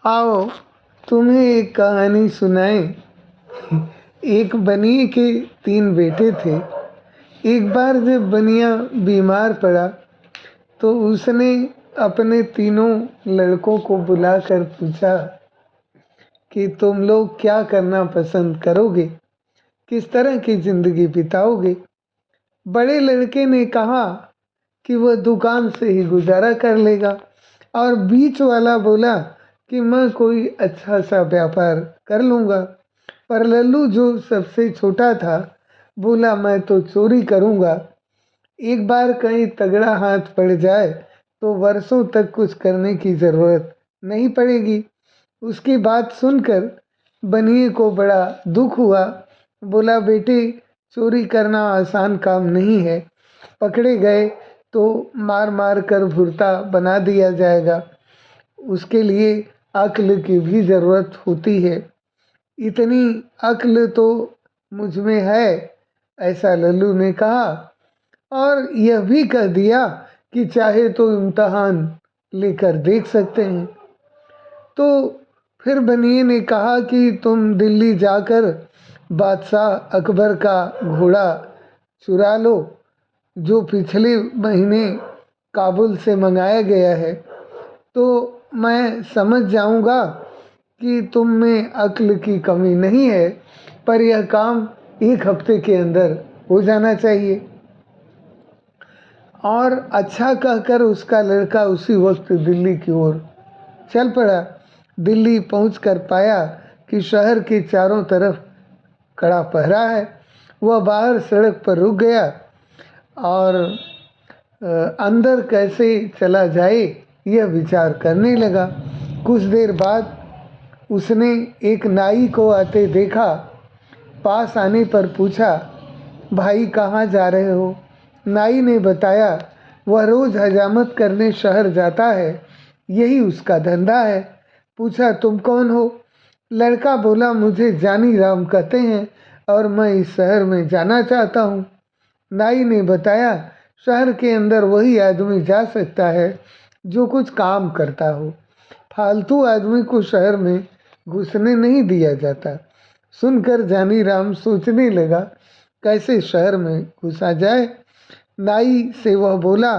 आओ तुम्हें एक कहानी सुनाएं। एक बनिए के 3 बेटे थे। एक बार जब बनिया बीमार पड़ा तो उसने अपने तीनों लड़कों को बुलाकर पूछा कि तुम लोग क्या करना पसंद करोगे, किस तरह की जिंदगी बिताओगे। बड़े लड़के ने कहा कि वह दुकान से ही गुजारा कर लेगा और बीच वाला बोला कि मैं कोई अच्छा सा व्यापार कर लूँगा। पर लल्लू जो सबसे छोटा था बोला मैं तो चोरी करूँगा। एक बार कहीं तगड़ा हाथ पड़ जाए तो वर्षों तक कुछ करने की ज़रूरत नहीं पड़ेगी। उसकी बात सुनकर बनिए को बड़ा दुख हुआ। बोला बेटे, चोरी करना आसान काम नहीं है। पकड़े गए तो मार मार कर भुर्ता बना दिया जाएगा। उसके लिए अक्ल की भी ज़रूरत होती है। इतनी अक्ल तो मुझ में है, ऐसा लल्लू ने कहा और यह भी कह दिया कि चाहे तो इम्तहान लेकर देख सकते हैं। तो फिर बनिए ने कहा कि तुम दिल्ली जाकर बादशाह अकबर का घोड़ा चुरा लो जो पिछले महीने काबुल से मंगाया गया है, तो मैं समझ जाऊंगा कि तुम में अक्ल की कमी नहीं है। पर यह काम 1 हफ्ते के अंदर हो जाना चाहिए। और अच्छा कहकर उसका लड़का उसी वक्त दिल्ली की ओर चल पड़ा। दिल्ली पहुंचकर पाया कि शहर के चारों तरफ कड़ा पहरा है। वह बाहर सड़क पर रुक गया और अंदर कैसे चला जाए यह विचार करने लगा। कुछ देर बाद उसने एक नाई को आते देखा। पास आने पर पूछा, भाई कहाँ जा रहे हो? नाई ने बताया वह रोज हजामत करने शहर जाता है, यही उसका धंधा है। पूछा तुम कौन हो? लड़का बोला मुझे जानी राम कहते हैं और मैं इस शहर में जाना चाहता हूँ। नाई ने बताया शहर के अंदर वही आदमी जा सकता है जो कुछ काम करता हो। फालतू आदमी को शहर में घुसने नहीं दिया जाता। सुनकर जानी राम सोचने लगा कैसे शहर में घुसा जाए। नाई से वह बोला,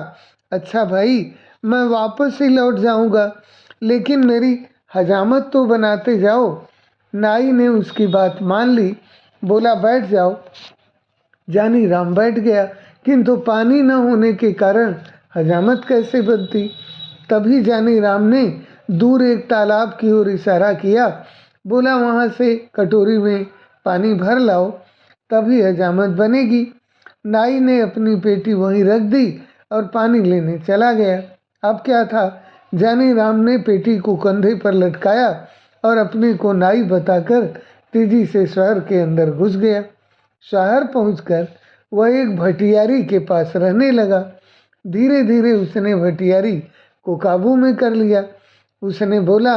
अच्छा भाई मैं वापस ही लौट जाऊंगा, लेकिन मेरी हजामत तो बनाते जाओ। नाई ने उसकी बात मान ली। बोला बैठ जाओ। जानी राम बैठ गया, किंतु पानी न होने के कारण हजामत कैसे बनती। तभी जानी राम ने दूर एक तालाब की ओर इशारा किया। बोला वहाँ से कटोरी में पानी भर लाओ, तभी हजामत बनेगी। नाई ने अपनी पेटी वहीं रख दी और पानी लेने चला गया। अब क्या था, जानी राम ने पेटी को कंधे पर लटकाया और अपने को नाई बताकर तेजी से शहर के अंदर घुस गया। शहर पहुंचकर वह एक भटियारी के पास रहने लगा। धीरे धीरे उसने भटियारी को काबू में कर लिया। उसने बोला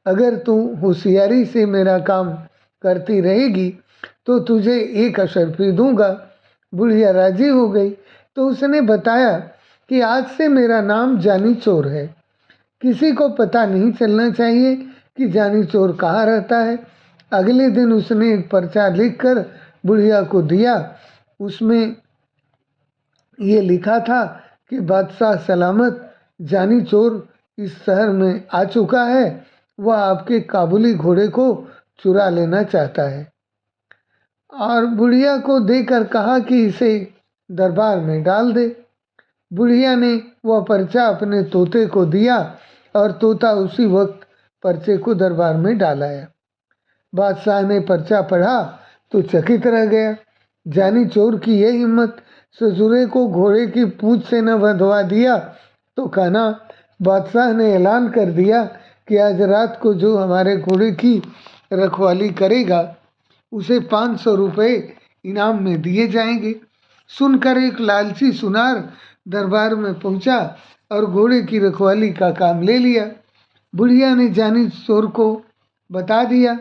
अगर तू होशियारी से मेरा काम करती रहेगी तो तुझे 1 अशर्फी दूंगा। बुढ़िया राजी हो गई। तो उसने बताया कि आज से मेरा नाम जानी चोर है। किसी को पता नहीं चलना चाहिए कि जानी चोर कहाँ रहता है। अगले दिन उसने एक पर्चा लिखकर बुढ़िया को दिया। उसमें ये लिखा था कि बादशाह सलामत जानी चोर इस शहर में आ चुका है। वह आपके काबुली घोड़े को चुरा लेना चाहता है। और बुढ़िया को देकर कहा कि इसे दरबार में डाल दे। बुढ़िया ने वह पर्चा अपने तोते को दिया और तोता उसी वक्त पर्चे को दरबार में डाल आया। बादशाह ने पर्चा पढ़ा तो चकित रह गया। जानी चोर की यह हिम्मत, ससुरे को घोड़े की पूंछ से न बंधवा दिया तो कहना। बादशाह ने ऐलान कर दिया कि आज रात को जो हमारे घोड़े की रखवाली करेगा उसे 500 रुपये इनाम में दिए जाएंगे। सुनकर एक लालची सुनार दरबार में पहुंचा और घोड़े की रखवाली का काम ले लिया। बुढ़िया ने जानी चोर को बता दिया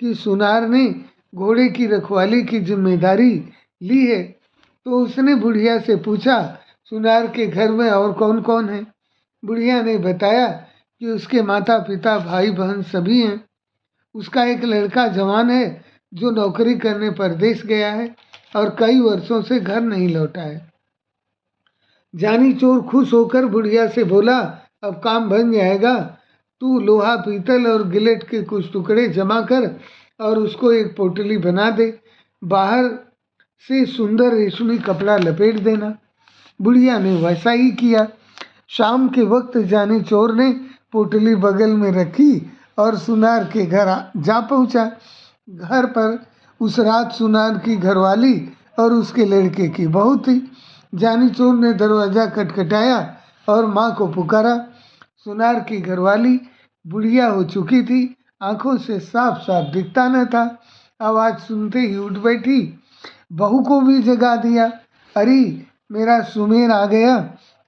कि सुनार ने घोड़े की रखवाली की जिम्मेदारी ली है। तो उसने बुढ़िया से पूछा सुनार के घर में और कौन कौन है। बुढ़िया ने बताया कि उसके माता पिता भाई बहन सभी हैं। उसका एक लड़का जवान है जो नौकरी करने परदेश गया है और कई वर्षों से घर नहीं लौटा है। जानी चोर खुश होकर बुढ़िया से बोला, अब काम बन जाएगा। तू लोहा पीतल और गिलेट के कुछ टुकड़े जमा कर और उसको एक पोटली बना दे। बाहर से सुंदर रेशमी कपड़ा लपेट देना। बुढ़िया ने वैसा ही किया। शाम के वक्त जानी चोर ने पोटली बगल में रखी और सुनार के घर जा पहुंचा। घर पर उस रात सुनार की घरवाली और उसके लड़के की बहू थी। जानी चोर ने दरवाज़ा खटखटाया और माँ को पुकारा। सुनार की घरवाली बुढ़िया हो चुकी थी, आंखों से साफ साफ दिखता न था। आवाज़ सुनते ही उठ बैठी, बहू को भी जगा दिया। अरे मेरा सुमेर आ गया,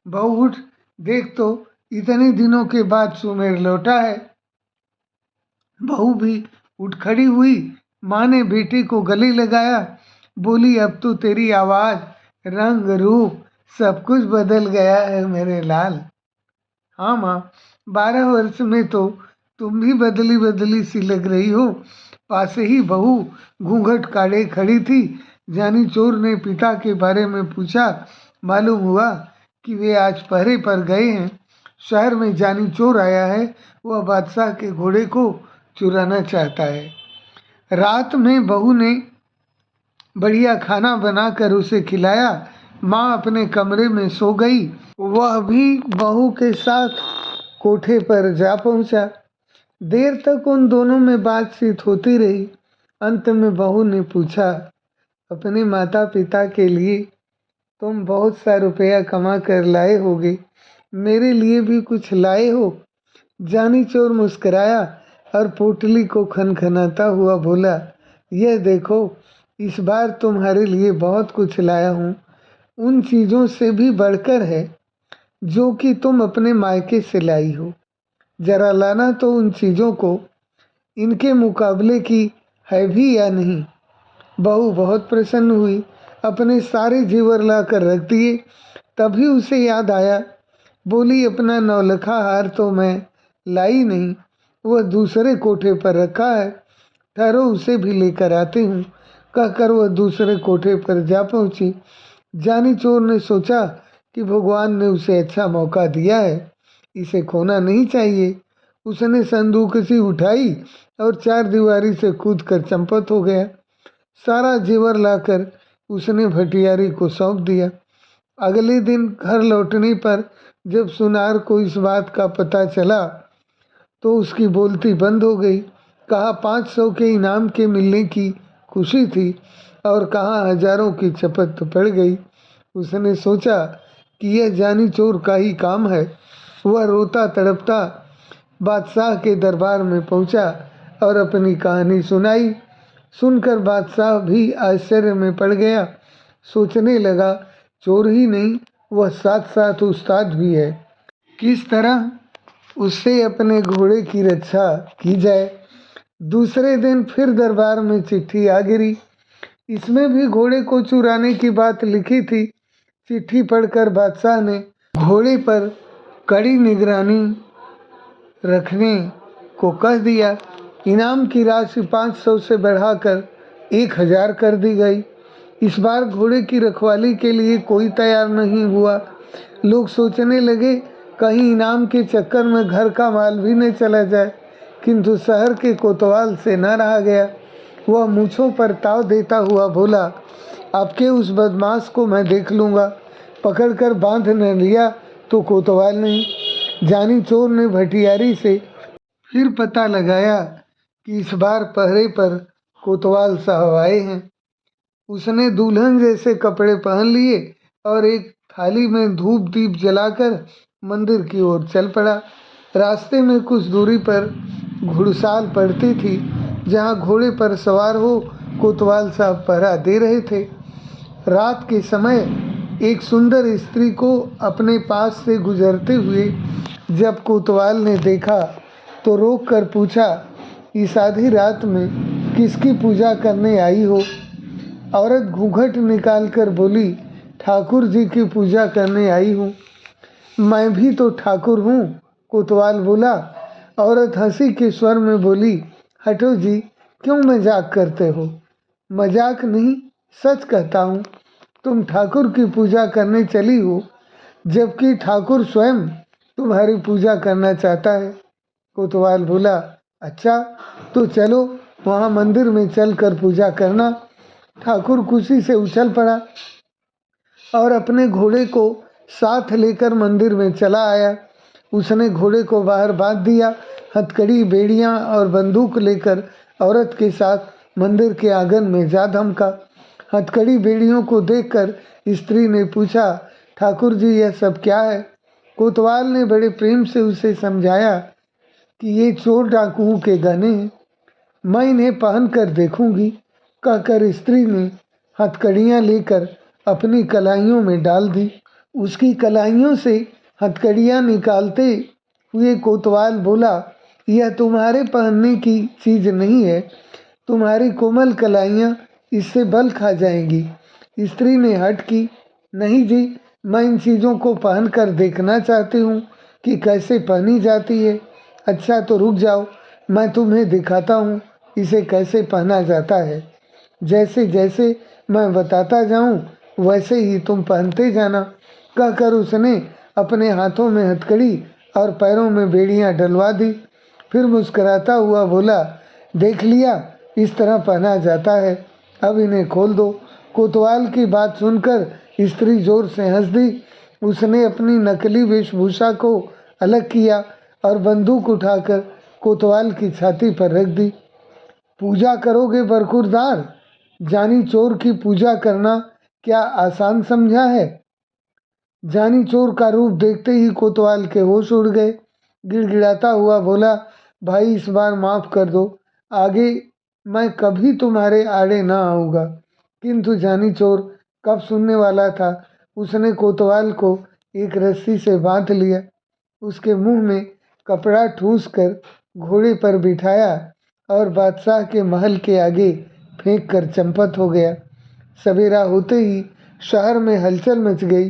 बहू उठ, देख तो इतने दिनों के बाद सुमेर लौटा है। बहू भी उठ खड़ी हुई। माँ ने बेटे को गले लगाया, बोली, अब तो तेरी आवाज़, रंग, रूप सब कुछ बदल गया है मेरे लाल। हाँ माँ, 12 वर्ष में तो तुम भी बदली बदली सी लग रही हो। पास ही बहू घूंघट काढ़े खड़ी थी। जानी चोर ने पिता के बारे में पूछा। मालूम हुआ कि वे आज पहरे पर गए हैं। शहर में जानी चोर आया है, वह बादशाह के घोड़े को चुराना चाहता है। रात में बहू ने बढ़िया खाना बनाकर उसे खिलाया। माँ अपने कमरे में सो गई। वह भी बहू के साथ कोठे पर जा पहुंचा। देर तक उन दोनों में बातचीत होती रही। अंत में बहू ने पूछा, अपने माता पिता के लिए तुम बहुत सा रुपया कमा कर लाए होगे, मेरे लिए भी कुछ लाए हो? जानी चोर मुस्कुराया और पोटली को खनखनाता हुआ बोला, यह देखो, इस बार तुम्हारे लिए बहुत कुछ लाया हूँ। उन चीज़ों से भी बढ़कर है जो कि तुम अपने मायके से लाई हो। जरा लाना तो उन चीज़ों को, इनके मुकाबले की है भी या नहीं। बहू बहुत प्रसन्न हुई, अपने सारे जेवर ला कर रख दिए। तभी उसे याद आया, बोली, अपना नौलखा हार तो मैं लाई नहीं, वह दूसरे कोठे पर रखा है, ठहरो उसे भी लेकर आती हूँ। कहकर वह दूसरे कोठे पर जा पहुँची। जानी चोर ने सोचा कि भगवान ने उसे अच्छा मौका दिया है, इसे खोना नहीं चाहिए। उसने संदूक सी उठाई और 4 दीवारी से कूद कर चंपत हो गया। सारा जेवर लाकर उसने भटियारी को सौंप दिया। अगले दिन घर लौटने पर जब सुनार को इस बात का पता चला तो उसकी बोलती बंद हो गई। कहा 500 के इनाम के मिलने की खुशी थी और कहाँ हजारों की चपत पड़ गई। उसने सोचा कि यह जानी चोर का ही काम है। वह रोता तड़पता बादशाह के दरबार में पहुंचा और अपनी कहानी सुनाई। सुनकर बादशाह भी आश्चर्य में पड़ गया। सोचने लगा, चोर ही नहीं, वह साथ साथ उस्ताद भी है। किस तरह उससे अपने घोड़े की रक्षा की जाए। दूसरे दिन फिर दरबार में चिट्ठी आ गिरी। इसमें भी घोड़े को चुराने की बात लिखी थी। चिट्ठी पढ़कर बादशाह ने घोड़े पर कड़ी निगरानी रखने को कह दिया। इनाम की राशि 500 से बढ़ाकर 1000 कर दी गई। इस बार घोड़े की रखवाली के लिए कोई तैयार नहीं हुआ। लोग सोचने लगे कहीं इनाम के चक्कर में घर का माल भी न चला जाए, किंतु शहर के कोतवाल से न रहा गया। वह मूँछों पर ताव देता हुआ बोला, आपके उस बदमाश को मैं देख लूँगा। पकड़कर बांध न लिया तो कोतवाल नहीं। जानी चोर ने भटियारी से फिर पता लगाया कि इस बार पहरे पर कोतवाल साहब आए हैं। उसने दुल्हन जैसे कपड़े पहन लिए और एक थाली में धूप दीप जलाकर मंदिर की ओर चल पड़ा। रास्ते में कुछ दूरी पर घुड़साल पड़ती थी, जहाँ घोड़े पर सवार हो कोतवाल साहब पहरा दे रहे थे। रात के समय एक सुंदर स्त्री को अपने पास से गुजरते हुए जब कोतवाल ने देखा तो रोक कर पूछा, इस आधी रात में किसकी पूजा करने आई हो? औरत घूंघट निकाल कर बोली, ठाकुर जी की पूजा करने आई हूँ। मैं भी तो ठाकुर हूँ, कोतवाल बोला। औरत हंसी के स्वर में बोली, हटो जी, क्यों मजाक करते हो? मजाक नहीं, सच कहता हूँ। तुम ठाकुर की पूजा करने चली हो, जबकि ठाकुर स्वयं तुम्हारी पूजा करना चाहता है। कोतवाल बोला, अच्छा, तो चलो वहाँ मंदिर में चलकर पूजा करना। ठाकुर खुशी से उछल पड़ा और अपने घोड़े को साथ लेकर मंदिर में चला आया। उसने घोड़े को बाहर बांध दिया, हथकड़ी, बेड़ियां और बंदूक लेकर औरत के साथ मंदिर के आंगन में जा धमका। हथकड़ी बेड़ियों को देखकर स्त्री ने पूछा, ठाकुर जी, यह सब क्या है? कोतवाल ने बड़े प्रेम से उसे समझाया कि ये चोर डाकुओं के गहने हैं, मैं इन्हें पहन कर देखूंगी। कहकर स्त्री ने हथकड़ियाँ लेकर अपनी कलाइयों में डाल दी। उसकी कलाइयों से हथकड़ियाँ निकालते हुए कोतवाल बोला, यह तुम्हारे पहनने की चीज नहीं है, तुम्हारी कोमल कलाइयाँ इससे बल खा जाएंगी। स्त्री ने हट की, नहीं जी, मैं इन चीज़ों को पहन कर देखना चाहती हूँ कि कैसे पहनी जाती है। अच्छा, तो रुक जाओ, मैं तुम्हें दिखाता हूँ इसे कैसे पहना जाता है। जैसे जैसे मैं बताता जाऊँ वैसे ही तुम पहनते जाना। कहकर उसने अपने हाथों में हथकड़ी और पैरों में बेड़ियां डलवा दी। फिर मुस्कुराता हुआ बोला, देख लिया, इस तरह पहना जाता है, अब इन्हें खोल दो। कोतवाल की बात सुनकर स्त्री जोर से हंस दी। उसने अपनी नकली वेशभूषा को अलग किया और बंदूक उठाकर कोतवाल की छाती पर रख दी। पूजा करोगे बरखुरदार? जानी चोर की पूजा करना क्या आसान समझा है? जानी चोर का रूप देखते ही कोतवाल के होश उड़ गए। गिड़गिड़ाता हुआ बोला, भाई, इस बार माफ कर दो, आगे मैं कभी तुम्हारे आड़े ना आऊँगा। किंतु जानी चोर कब सुनने वाला था। उसने कोतवाल को एक रस्सी से बांध लिया, उसके मुंह में कपड़ा ठूंस कर घोड़े पर बिठाया और बादशाह के महल के आगे फेंक कर चंपत हो गया। सवेरा होते ही शहर में हलचल मच गई।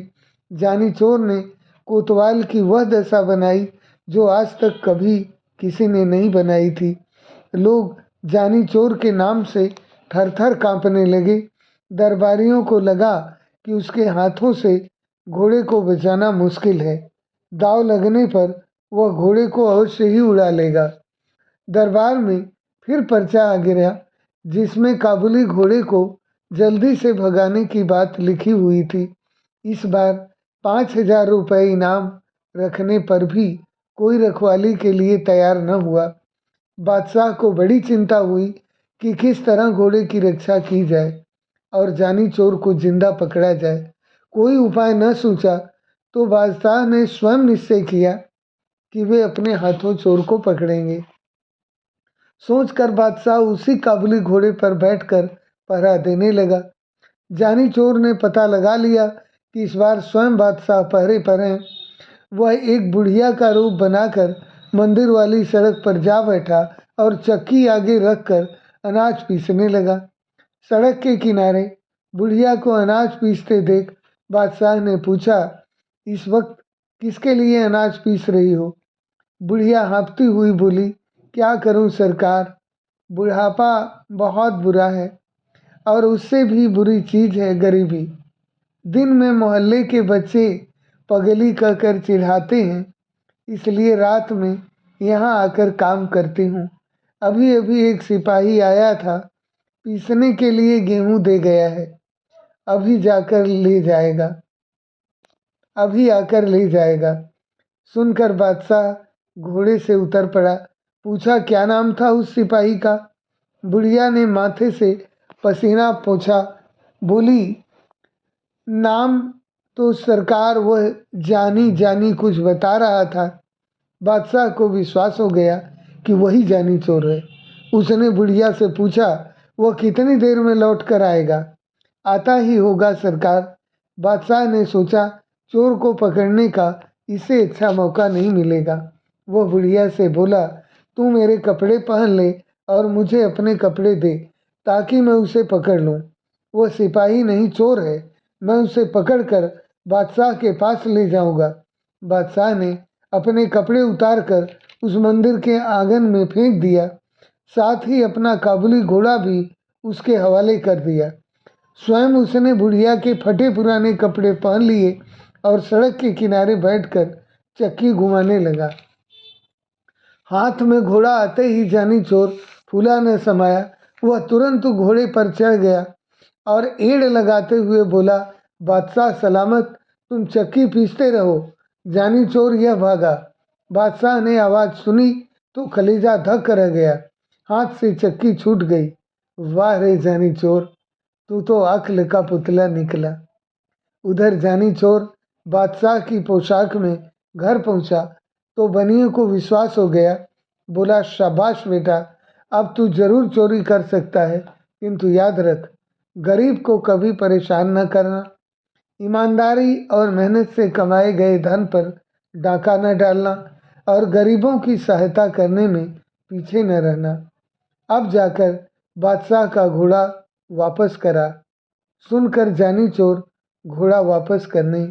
जानी चोर ने कोतवाल की वह दशा बनाई जो आज तक कभी किसी ने नहीं बनाई थी। लोग जानी चोर के नाम से थर थर कांपने लगे। दरबारियों को लगा कि उसके हाथों से घोड़े को बचाना मुश्किल है। दाव लगने पर वह घोड़े को अवश्य ही उड़ा लेगा। दरबार में फिर पर्चा आ गिरा, जिसमें काबुली घोड़े को जल्दी से भगाने की बात लिखी हुई थी। इस बार 5,000 रुपये इनाम रखने पर भी कोई रखवाली के लिए तैयार न हुआ। बादशाह को बड़ी चिंता हुई कि किस तरह घोड़े की रक्षा की जाए और जानी चोर को जिंदा पकड़ा जाए। कोई उपाय न सूझा तो बादशाह ने स्वयं निश्चय किया कि वे अपने हाथों चोर को पकड़ेंगे। सोचकर बादशाह उसी काबुली घोड़े पर बैठकर पहरा देने लगा। जानी चोर ने पता लगा लिया कि इस बार स्वयं बादशाह पहरे पर हैं। वह एक बुढ़िया का रूप बनाकर मंदिर वाली सड़क पर जा बैठा और चक्की आगे रखकर अनाज पीसने लगा। सड़क के किनारे बुढ़िया को अनाज पीसते देख बादशाह ने पूछा, इस वक्त किसके लिए अनाज पीस रही हो? बुढ़िया हाँफती हुई बोली, क्या करूं सरकार, बुढ़ापा बहुत बुरा है और उससे भी बुरी चीज है गरीबी। दिन में मोहल्ले के बच्चे पगली कहकर चिढ़ाते हैं, इसलिए रात में यहाँ आकर काम करती हूँ। अभी अभी एक सिपाही आया था, पीसने के लिए गेहूं दे गया है, अभी जाकर ले जाएगा, अभी आकर ले जाएगा। सुनकर बादशाह घोड़े से उतर पड़ा। पूछा, क्या नाम था उस सिपाही का? बुढ़िया ने माथे से पसीना पोंछा, बोली, नाम तो सरकार वह जानी जानी कुछ बता रहा था। बादशाह को विश्वास हो गया कि वही जानी चोर है। उसने बुढ़िया से पूछा, वह कितनी देर में लौट कर आएगा? आता ही होगा सरकार। बादशाह ने सोचा, चोर को पकड़ने का इससे अच्छा मौका नहीं मिलेगा। वह बुढ़िया से बोला, तू मेरे कपड़े पहन ले और मुझे अपने कपड़े दे ताकि मैं उसे पकड़ लूँ। वह सिपाही नहीं, चोर है, मैं उसे पकड़कर बादशाह के पास ले जाऊंगा। बादशाह ने अपने कपड़े उतार कर उस मंदिर के आंगन में फेंक दिया। साथ ही अपना काबुली घोड़ा भी उसके हवाले कर दिया। स्वयं उसने बुढ़िया के फटे पुराने कपड़े पहन लिए और सड़क के किनारे बैठकर चक्की घुमाने लगा। हाथ में घोड़ा आते ही जानी चोर फूला न समाया। वह तुरंत घोड़े पर चढ़ गया और एड़ लगाते हुए बोला, बादशाह सलामत, तुम चक्की पीसते रहो। जानी चोर यह भागा। बादशाह ने आवाज़ सुनी तो कलेजा धक रह गया। हाथ से चक्की छूट गई। वाह रे जानी चोर, तू तो अक्ल का पुतला निकला। उधर जानी चोर बादशाह की पोशाक में घर पहुंचा तो बनिए को विश्वास हो गया। बोला, शाबाश बेटा, अब तू जरूर चोरी कर सकता है, किंतु याद रख, गरीब को कभी परेशान न करना। ईमानदारी और मेहनत से कमाए गए धन पर डाका न डालना और गरीबों की सहायता करने में पीछे न रहना। अब जाकर बादशाह का घोड़ा वापस करा। सुनकर जानी चोर घोड़ा वापस करने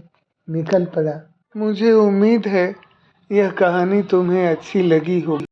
निकल पड़ा। मुझे उम्मीद है यह कहानी तुम्हें अच्छी लगी होगी।